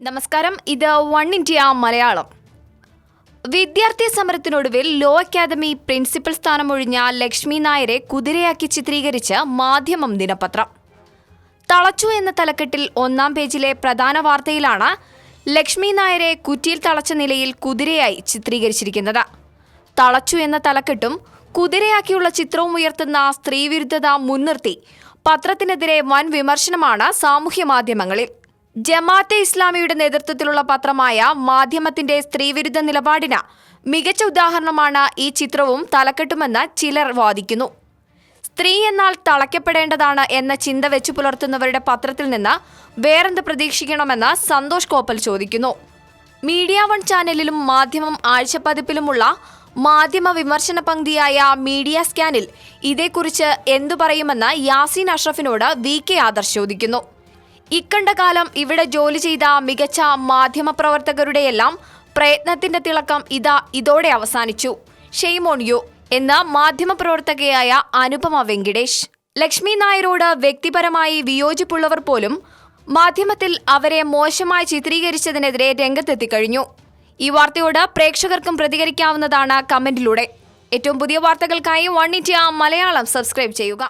നമസ്കാരം, ഇത് one India Malayalam. വിദ്യാർത്ഥി സമരത്തിനൊടുവിൽ ലോ അക്കാദമി പ്രിൻസിപ്പൽ സ്ഥാനമൊഴിഞ്ഞ ലക്ഷ്മി നായരെ കുതിരയാക്കി ചിത്രീകരിച്ച് മാധ്യമം ദിനപത്രം. തളച്ചു എന്ന തലക്കെട്ടിൽ ഒന്നാം പേജിലെ പ്രധാന വാർത്തയിലാണ് ലക്ഷ്മി നായരെ കുറ്റിയിൽ തളച്ച നിലയിൽ കുതിരയായി ചിത്രീകരിച്ചിരിക്കുന്നത്. തളച്ചു എന്ന തലക്കെട്ടും കുതിരയാക്കിയുള്ള ചിത്രവും ഉയർത്തുന്ന സ്ത്രീവിരുദ്ധത മുൻനിർത്തി പത്രത്തിനെതിരെ വൻ വിമർശനമാണ് സാമൂഹ്യ മാധ്യമങ്ങളിൽ. ജമാഅത്തെ ഇസ്ലാമിയുടെ നേതൃത്വത്തിലുള്ള പത്രമായ മാധ്യമത്തിന്റെ സ്ത്രീവിരുദ്ധ നിലപാടിന് മികച്ച ഉദാഹരണമാണ് ഈ ചിത്രവും തലക്കെട്ടുമെന്ന് ചിലർ വാദിക്കുന്നു. സ്ത്രീ എന്നാൽ തളയ്ക്കപ്പെടേണ്ടതാണ് എന്ന ചിന്ത വെച്ചു പുലർത്തുന്നവരുടെ പത്രത്തിൽ നിന്ന് വേറെന്ത് പ്രതീക്ഷിക്കണമെന്ന് സന്തോഷ് കോപ്പൽ ചോദിക്കുന്നു. മീഡിയ വൺ ചാനലിലും മാധ്യമം ആഴ്ചപ്പതിപ്പിലുമുള്ള മാധ്യമ വിമർശന പങ്ക്തിയായ മീഡിയ സ്കാനിൽ ഇതേക്കുറിച്ച് എന്തു പറയുമെന്ന് യാസീൻ അഷ്റഫിനോട് VK ആദർശ് ചോദിക്കുന്നു. ഇക്കണ്ട കാലം ഇവിടെ ജോലി ചെയ്ത മികച്ച മാധ്യമപ്രവർത്തകരുടെയെല്ലാം പ്രയത്നത്തിന്റെ തിളക്കം ഇതോടെ അവസാനിച്ചു. ഷെയ്ം ഓൺ യു എന്ന മാധ്യമപ്രവർത്തകയായ അനുപമ വെങ്കിടേഷ്. ലക്ഷ്മി നായരോട് വ്യക്തിപരമായി വിയോജിപ്പുള്ളവർ പോലും മാധ്യമത്തിൽ അവരെ മോശമായി ചിത്രീകരിച്ചതിനെതിരെ രംഗത്തെത്തിക്കഴിഞ്ഞു. ഈ വാർത്തയോട് പ്രേക്ഷകർക്കും പ്രതികരിക്കാവുന്നതാണ് കമന്റിലൂടെ. ഏറ്റവും പുതിയ വാർത്തകൾക്കായി വൺ ഇന്ത്യ മലയാളം സബ്സ്ക്രൈബ് ചെയ്യുക.